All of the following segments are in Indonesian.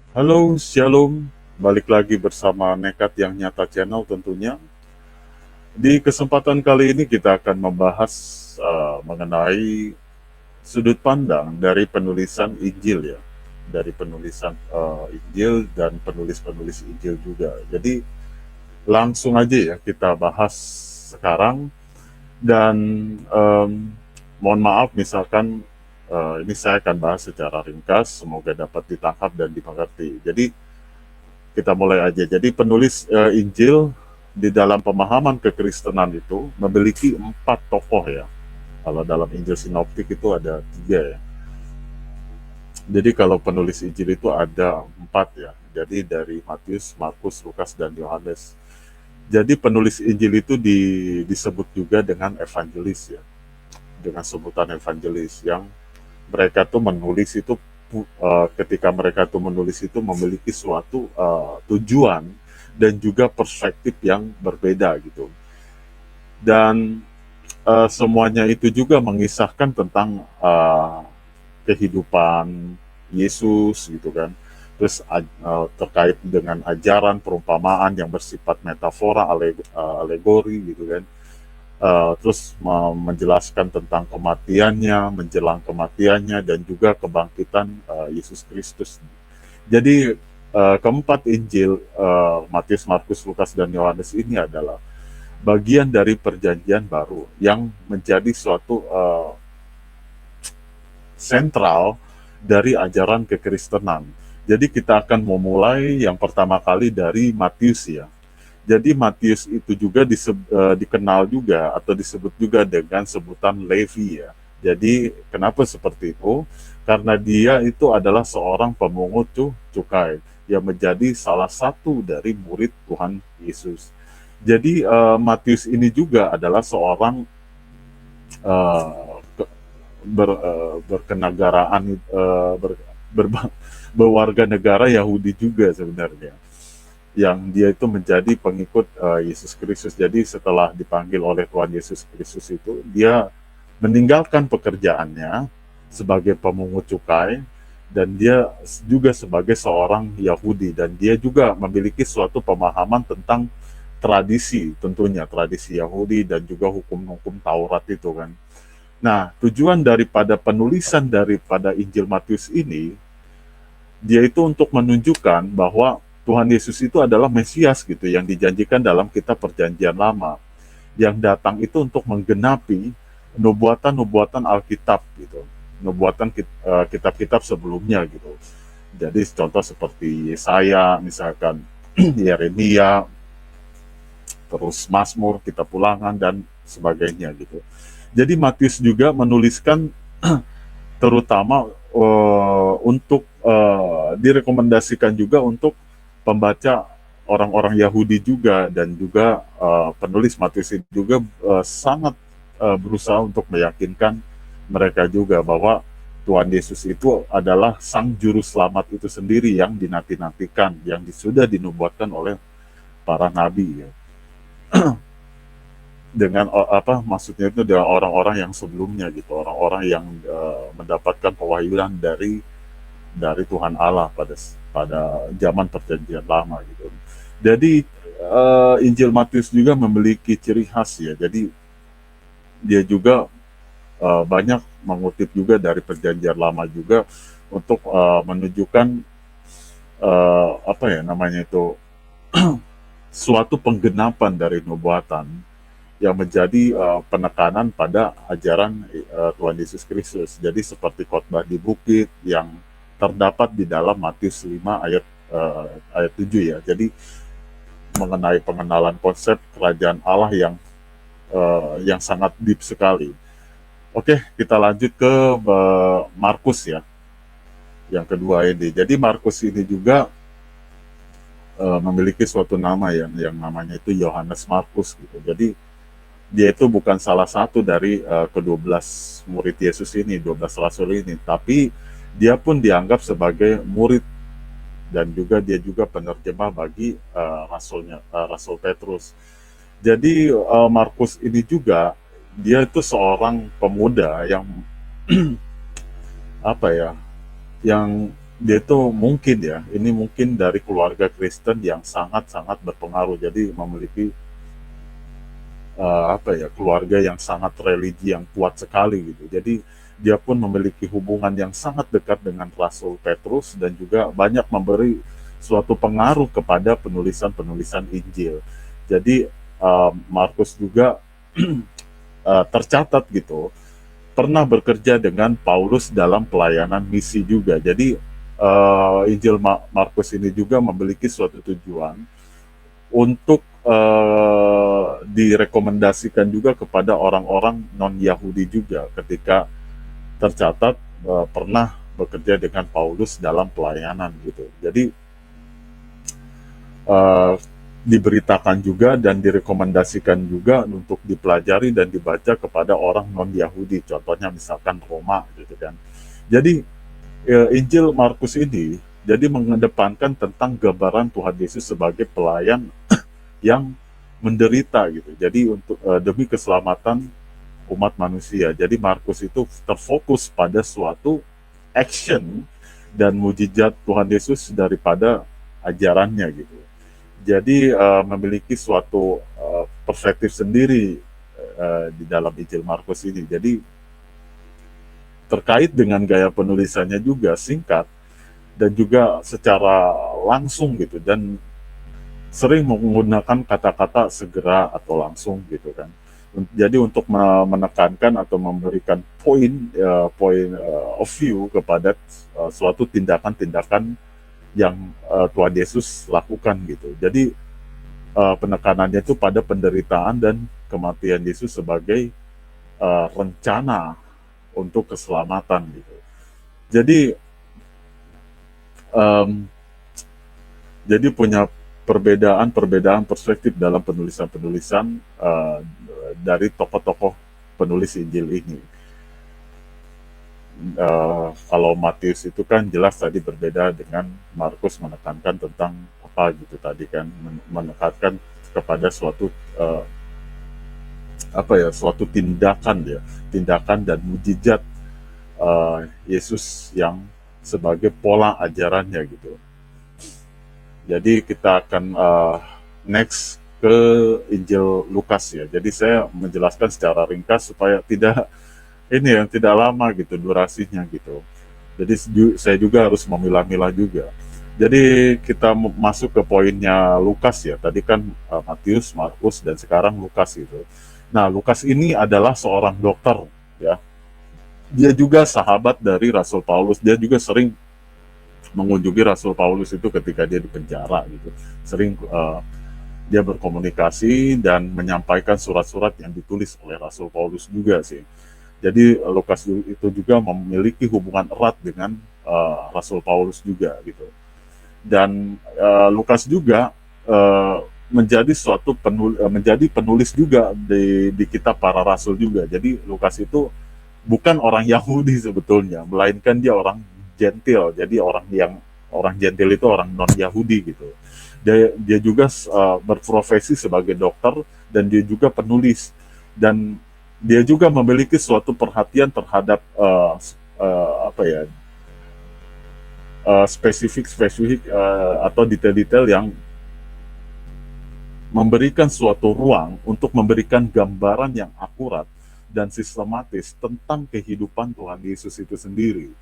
Halo, Shalom. Balik lagi bersama Nekat yang Nyata Channel tentunya. Di kesempatan kali ini kita akan membahas mengenai sudut pandang dari penulisan Injil ya. Dari penulisan Injil dan penulis-penulis Injil juga. Jadi langsung aja ya kita bahas sekarang. Dan em, mohon maaf misalkan ini saya akan bahas secara ringkas. Semoga dapat ditangkap dan dimengerti. Jadi kita mulai aja. Jadi penulis Injil di dalam pemahaman kekristenan itu memiliki 4 tokoh ya. Kalau dalam Injil sinoptik itu ada 3 ya. Jadi kalau penulis Injil itu ada 4 ya. Jadi dari Matius, Markus, Lukas, dan Yohanes. Jadi penulis Injil itu disebut juga dengan evangelis ya. Dengan sebutan evangelis yang mereka tuh menulis itu ketika mereka tuh menulis itu memiliki suatu tujuan dan juga perspektif yang berbeda gitu. Dan semuanya itu juga mengisahkan tentang kehidupan Yesus gitu kan. Terus terkait dengan ajaran perumpamaan yang bersifat metafora, alegori gitu kan. Terus menjelaskan tentang kematiannya, menjelang kematiannya, dan juga kebangkitan Yesus Kristus. Jadi keempat Injil Matius, Markus, Lukas, dan Yohanes ini adalah bagian dari perjanjian baru yang menjadi suatu sentral dari ajaran kekristenan. Jadi kita akan memulai yang pertama kali dari Matius ya. Jadi Matius itu juga dikenal juga atau disebut juga dengan sebutan Levi ya. Jadi kenapa seperti itu? Karena dia itu adalah seorang pemungut cukai yang menjadi salah satu dari murid Tuhan Yesus. Jadi Matius ini juga adalah seorang uh, berkenegaraan berwarga negara Yahudi juga sebenarnya, yang dia itu menjadi pengikut Yesus Kristus. Jadi setelah dipanggil oleh Tuhan Yesus Kristus itu, dia meninggalkan pekerjaannya sebagai pemungut cukai dan dia juga sebagai seorang Yahudi, dan dia juga memiliki suatu pemahaman tentang tradisi, tentunya tradisi Yahudi dan juga hukum-hukum Taurat itu kan. Nah, tujuan daripada penulisan daripada Injil Matius ini, dia itu untuk menunjukkan bahwa Tuhan Yesus itu adalah Mesias gitu, yang dijanjikan dalam kitab perjanjian lama, yang datang itu untuk menggenapi nubuatan-nubuatan Alkitab gitu, nubuatan kitab-kitab sebelumnya gitu. Jadi contoh seperti Yesaya misalkan, Yeremia, terus Mazmur, kitab Ulangan, dan sebagainya gitu. Jadi Matius juga menuliskan terutama untuk direkomendasikan juga untuk pembaca orang-orang Yahudi juga, dan juga penulis Matius juga sangat berusaha untuk meyakinkan mereka juga bahwa Tuhan Yesus itu adalah Sang Juru Selamat itu sendiri yang dinanti-nantikan, yang sudah dinubuatkan oleh para nabi ya. Dengan apa maksudnya itu dengan orang-orang yang sebelumnya gitu, orang-orang yang mendapatkan pewahyuan dari Tuhan Allah pada zaman perjanjian lama gitu. Jadi Injil Matius juga memiliki ciri khas ya. Jadi dia juga banyak mengutip juga dari perjanjian lama juga untuk menunjukkan apa ya namanya itu, suatu penggenapan dari nubuatan yang menjadi penekanan pada ajaran Tuhan Yesus Kristus. Jadi seperti khotbah di bukit yang terdapat di dalam Matius 5 ayat 7 ya. Jadi mengenai pengenalan konsep kerajaan Allah yang sangat deep sekali. Oke, kita lanjut ke Markus ya, yang kedua ini. Jadi Markus ini juga memiliki suatu nama yang namanya itu Yohanes Markus gitu. Jadi dia itu bukan salah satu dari ke-12 murid Yesus ini, 12 rasul ini, tapi dia pun dianggap sebagai murid, dan juga dia juga penerjemah bagi Rasul Petrus. Jadi Markus ini juga dia itu seorang pemuda yang apa ya, yang dia itu mungkin ya, ini mungkin dari keluarga Kristen yang sangat-sangat berpengaruh, jadi memiliki apa ya, keluarga yang sangat religi yang kuat sekali gitu. Jadi dia pun memiliki hubungan yang sangat dekat dengan Rasul Petrus dan juga banyak memberi suatu pengaruh kepada penulisan-penulisan Injil. Jadi Markus juga tercatat gitu pernah bekerja dengan Paulus dalam pelayanan misi juga. Jadi Injil Markus ini juga memiliki suatu tujuan untuk direkomendasikan juga kepada orang-orang non-Yahudi juga ketika tercatat pernah bekerja dengan Paulus dalam pelayanan gitu. Jadi eh, diberitakan juga dan direkomendasikan juga untuk dipelajari dan dibaca kepada orang non-Yahudi, contohnya misalkan Roma gitu kan. Jadi Injil Markus ini jadi mengedepankan tentang gambaran Tuhan Yesus sebagai pelayan yang menderita gitu. Jadi untuk demi keselamatan umat manusia. Jadi Markus itu terfokus pada suatu action dan mujizat Tuhan Yesus daripada ajarannya gitu. Jadi memiliki suatu perspektif sendiri di dalam Injil Markus ini. Jadi terkait dengan gaya penulisannya juga singkat dan juga secara langsung gitu dan sering menggunakan kata-kata segera atau langsung gitu kan. Jadi untuk menekankan atau memberikan poin of view kepada suatu tindakan-tindakan yang Tuhan Yesus lakukan gitu. Jadi penekanannya itu pada penderitaan dan kematian Yesus sebagai rencana untuk keselamatan gitu. Jadi um, jadi punya perbedaan perspektif dalam penulisan-penulisan dari tokoh-tokoh penulis Injil ini. Kalau Matius itu kan jelas tadi berbeda dengan Markus menekankan tentang apa gitu tadi kan menekankan kepada suatu apa ya suatu tindakan dan mujizat Yesus yang sebagai pola ajarannya gitu. Jadi kita akan next ke Injil Lukas ya. Jadi saya menjelaskan secara ringkas supaya tidak lama gitu durasinya gitu. Jadi saya juga harus memilah-milah juga. Jadi kita masuk ke poinnya Lukas ya. Tadi kan Matius, Markus dan sekarang Lukas gitu. Nah, Lukas ini adalah seorang dokter ya. Dia juga sahabat dari Rasul Paulus. Dia juga sering mengunjungi Rasul Paulus itu ketika dia di penjara gitu. Sering dia berkomunikasi dan menyampaikan surat-surat yang ditulis oleh Rasul Paulus juga sih. Jadi Lukas itu juga memiliki hubungan erat dengan Rasul Paulus juga gitu. Dan Lukas juga menjadi penulis juga di kitab para rasul juga. Jadi Lukas itu bukan orang Yahudi sebetulnya, melainkan dia orang gentil. Jadi orang gentil itu orang non Yahudi gitu. Dia juga berprofesi sebagai dokter dan dia juga penulis dan dia juga memiliki suatu perhatian terhadap apa ya spesifik atau detail-detail yang memberikan suatu ruang untuk memberikan gambaran yang akurat dan sistematis tentang kehidupan Tuhan Yesus itu sendiri.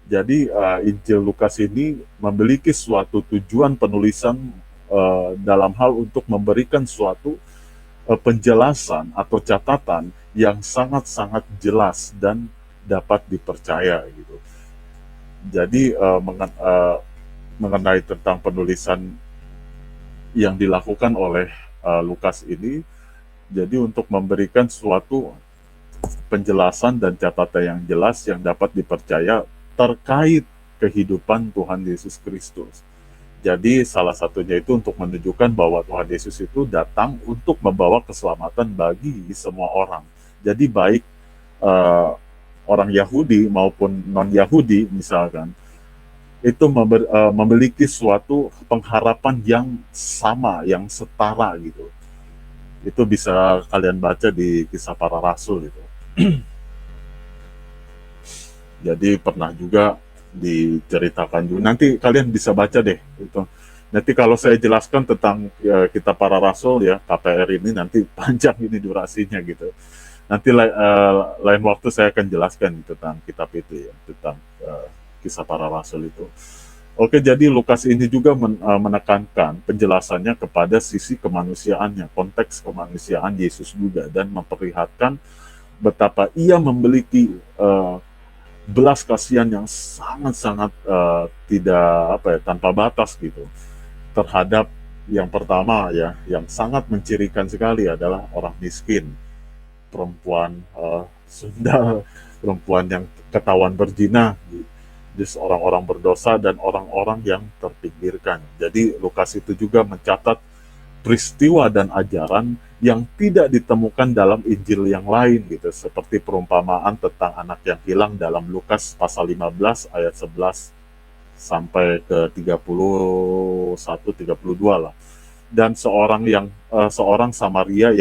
Jadi Injil Lukas ini memiliki suatu tujuan penulisan dalam hal untuk memberikan suatu penjelasan atau catatan yang sangat-sangat jelas dan dapat dipercaya gitu. Jadi mengenai tentang penulisan yang dilakukan oleh Lukas ini, jadi untuk memberikan suatu penjelasan dan catatan yang jelas yang dapat dipercaya terkait kehidupan Tuhan Yesus Kristus. Jadi salah satunya itu untuk menunjukkan bahwa Tuhan Yesus itu datang untuk membawa keselamatan bagi semua orang. Jadi baik orang Yahudi maupun non-Yahudi misalkan, itu memiliki suatu pengharapan yang sama, yang setara gitu. Itu bisa kalian baca di Kisah Para Rasul itu. Jadi pernah juga diceritakan juga. Nanti kalian bisa baca deh itu. Nanti kalau saya jelaskan tentang kita para rasul ya KPR ini nanti panjang ini durasinya gitu. Nanti lain waktu saya akan jelaskan tentang kitab itu ya, tentang kisah para rasul itu. Oke, jadi Lukas ini juga menekankan penjelasannya kepada sisi kemanusiaannya, konteks kemanusiaan Yesus juga, dan memperlihatkan betapa ia memiliki belas kasihan yang sangat-sangat tidak apa ya, tanpa batas gitu terhadap yang pertama ya, yang sangat mencirikan sekali adalah orang miskin, perempuan sundal, perempuan yang ketahuan berzina, jadi orang-orang berdosa dan orang-orang yang terpinggirkan. Jadi Lukas itu juga mencatat peristiwa dan ajaran yang tidak ditemukan dalam Injil yang lain gitu, seperti perumpamaan tentang anak yang hilang dalam Lukas pasal 15 ayat 11 sampai ke 31 32 lah. Dan seorang Samaria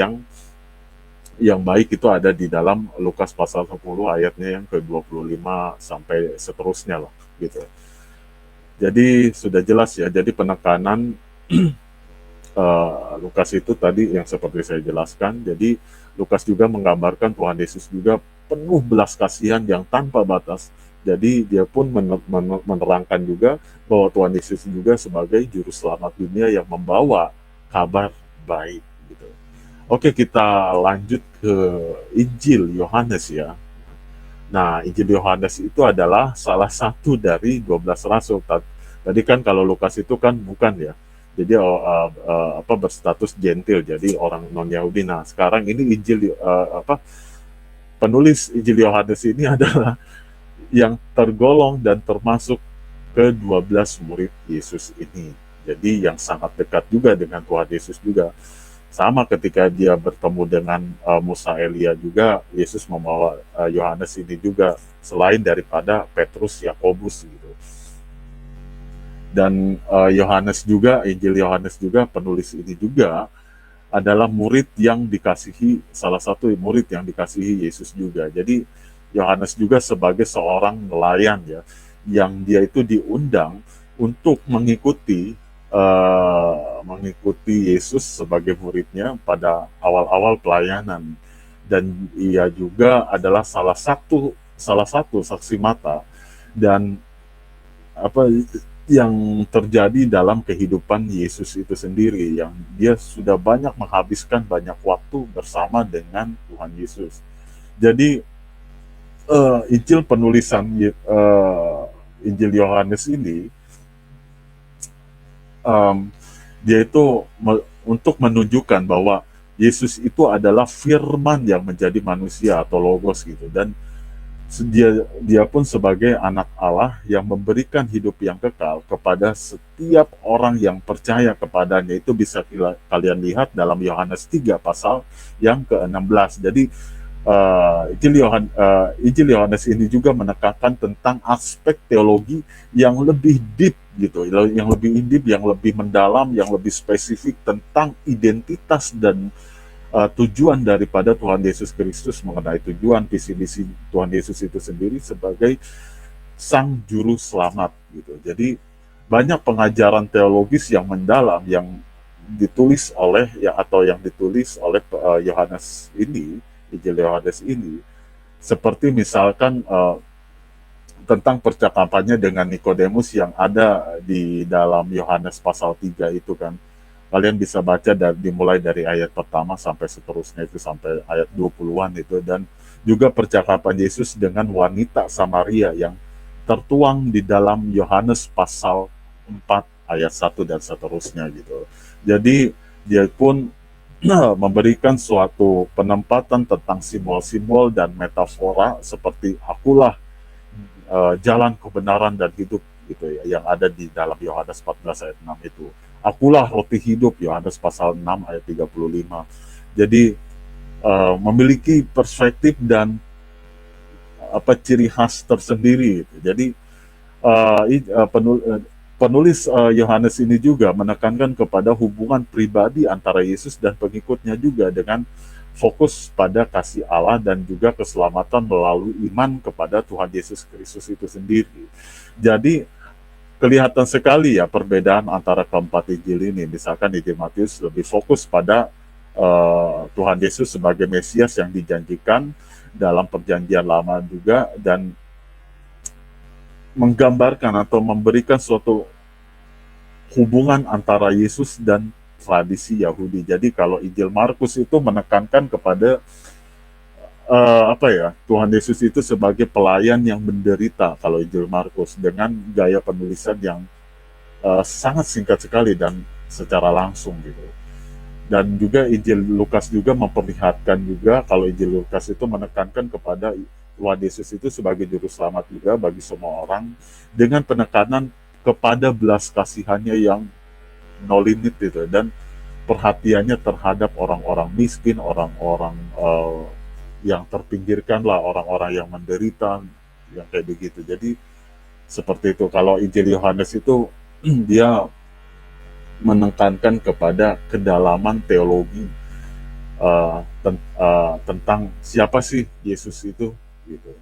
yang baik itu ada di dalam Lukas pasal 10 ayatnya yang ke-25 sampai seterusnya lah gitu. Jadi sudah jelas ya, jadi penekanan Lukas itu tadi yang seperti saya jelaskan. Jadi Lukas juga menggambarkan Tuhan Yesus juga penuh belas kasihan yang tanpa batas. Jadi dia pun menerangkan juga bahwa Tuhan Yesus juga sebagai juru selamat dunia yang membawa kabar baik gitu. Oke, kita lanjut ke Injil Yohanes ya. Nah, Injil Yohanes itu adalah salah satu dari 12 rasul. Tadi kan kalau Lukas itu kan bukan ya. Jadi berstatus gentil, jadi orang non Yahudi. Nah, sekarang ini Injil penulis Injil Yohanes ini adalah yang tergolong dan termasuk ke 12 murid Yesus ini. Jadi yang sangat dekat juga dengan Tuhan Yesus juga. Sama ketika dia bertemu dengan Musa Elia juga, Yesus membawa Yohanes ini juga, selain daripada Petrus, Yakobus gitu. Dan Yohanes juga, Injil Yohanes juga, penulis ini juga adalah murid yang dikasihi, salah satu murid yang dikasihi Yesus juga. Jadi Yohanes juga sebagai seorang nelayan ya, yang dia itu diundang untuk mengikuti Yesus sebagai muridnya pada awal-awal pelayanan, dan ia juga adalah salah satu saksi mata dan apa yang terjadi dalam kehidupan Yesus itu sendiri, yang dia sudah banyak menghabiskan banyak waktu bersama dengan Tuhan Yesus. Jadi Injil penulisan Injil Yohanes ini dia itu untuk menunjukkan bahwa Yesus itu adalah firman yang menjadi manusia atau logos gitu, dan dia pun sebagai anak Allah yang memberikan hidup yang kekal kepada setiap orang yang percaya kepadanya. Itu bisa kalian lihat dalam Yohanes 3 pasal yang ke-16. Jadi Injil Yohanes ini juga menekankan tentang aspek teologi yang lebih deep gitu, yang lebih deep, yang lebih mendalam, yang lebih spesifik tentang identitas dan tujuan daripada Tuhan Yesus Kristus, mengenai tujuan visi misi Tuhan Yesus itu sendiri sebagai sang juru selamat gitu. Jadi banyak pengajaran teologis yang mendalam yang ditulis oleh Yohanes ini, Injil Yohanes ini, seperti misalkan tentang percakapannya dengan Nikodemus yang ada di dalam Yohanes pasal 3 itu kan. Kalian bisa baca dimulai dari ayat pertama sampai seterusnya itu, sampai ayat 20-an itu, dan juga percakapan Yesus dengan wanita Samaria yang tertuang di dalam Yohanes pasal 4 ayat 1 dan seterusnya gitu. Jadi dia pun memberikan suatu penempatan tentang simbol-simbol dan metafora seperti akulah jalan kebenaran dan hidup gitu ya, yang ada di dalam Yohanes 14 ayat 6 itu. Akulah roti hidup, Yohanes pasal 6 ayat 35. Jadi memiliki perspektif dan ciri khas tersendiri gitu. Jadi penulis Yohanes ini juga menekankan kepada hubungan pribadi antara Yesus dan pengikutnya juga dengan fokus pada kasih Allah dan juga keselamatan melalui iman kepada Tuhan Yesus Kristus itu sendiri. Jadi kelihatan sekali ya perbedaan antara keempat Injil ini. Misalkan Injil Matius lebih fokus pada Tuhan Yesus sebagai Mesias yang dijanjikan dalam perjanjian lama juga, dan menggambarkan atau memberikan suatu hubungan antara Yesus dan tradisi Yahudi. Jadi kalau Injil Markus itu menekankan kepada Tuhan Yesus itu sebagai pelayan yang menderita kalau Injil Markus, dengan gaya penulisan yang sangat singkat sekali dan secara langsung gitu. Dan juga Injil Lukas juga memperlihatkan juga kalau Injil Lukas itu menekankan kepada Tuhan Yesus itu sebagai juru selamat juga bagi semua orang, dengan penekanan kepada belas kasihannya yang no limit gitu, dan perhatiannya terhadap orang-orang miskin, orang-orang yang terpinggirkan lah, orang-orang yang menderita, yang kayak begitu. Jadi seperti itu. Kalau Injil Yohanes itu dia menekankan kepada kedalaman teologi tentang siapa sih Yesus itu gitu.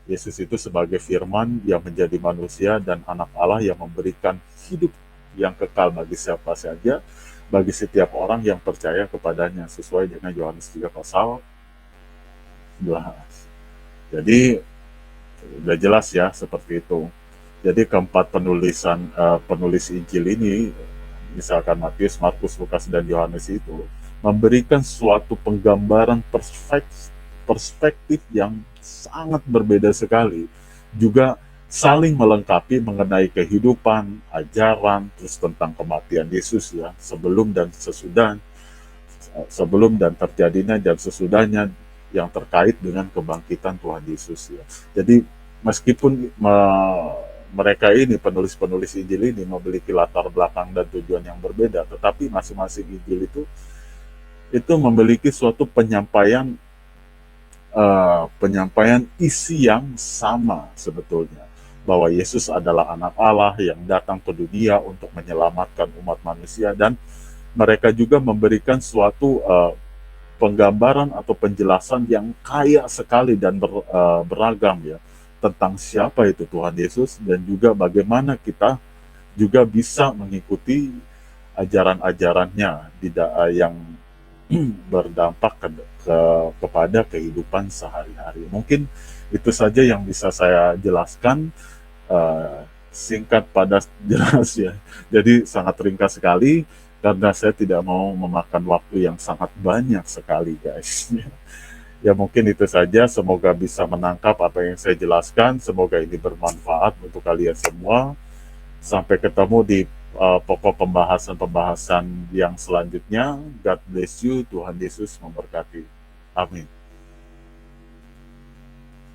Yesus itu sebagai firman yang menjadi manusia dan anak Allah yang memberikan hidup yang kekal bagi siapa saja, bagi setiap orang yang percaya kepadanya, sesuai dengan Yohanes 3 pasal 11. Jadi udah jelas ya seperti itu. Jadi keempat penulis Injil ini, misalkan Matius, Markus, Lukas, dan Yohanes itu memberikan suatu penggambaran perspektif yang sangat berbeda sekali. Juga saling melengkapi mengenai kehidupan, ajaran, terus tentang kematian Yesus ya, sebelum dan terjadinya dan sesudahnya, yang terkait dengan kebangkitan Tuhan Yesus ya. Jadi meskipun mereka ini, penulis-penulis Injil ini, memiliki latar belakang dan tujuan yang berbeda, tetapi masing-masing Injil itu memiliki suatu penyampaian isi yang sama sebetulnya, bahwa Yesus adalah anak Allah yang datang ke dunia untuk menyelamatkan umat manusia, dan mereka juga memberikan suatu penggambaran atau penjelasan yang kaya sekali dan beragam ya, tentang siapa itu Tuhan Yesus, dan juga bagaimana kita juga bisa mengikuti ajaran-ajarannya yang berdampak kepada kehidupan sehari-hari. Mungkin itu saja yang bisa saya jelaskan, singkat, padat, jelas ya. Jadi sangat ringkas sekali, karena saya tidak mau memakan waktu yang sangat banyak sekali guys. Ya mungkin itu saja, semoga bisa menangkap apa yang saya jelaskan, semoga ini bermanfaat untuk kalian semua. Sampai ketemu di pokok pembahasan-pembahasan yang selanjutnya. God bless you, Tuhan Yesus memberkati. Amin.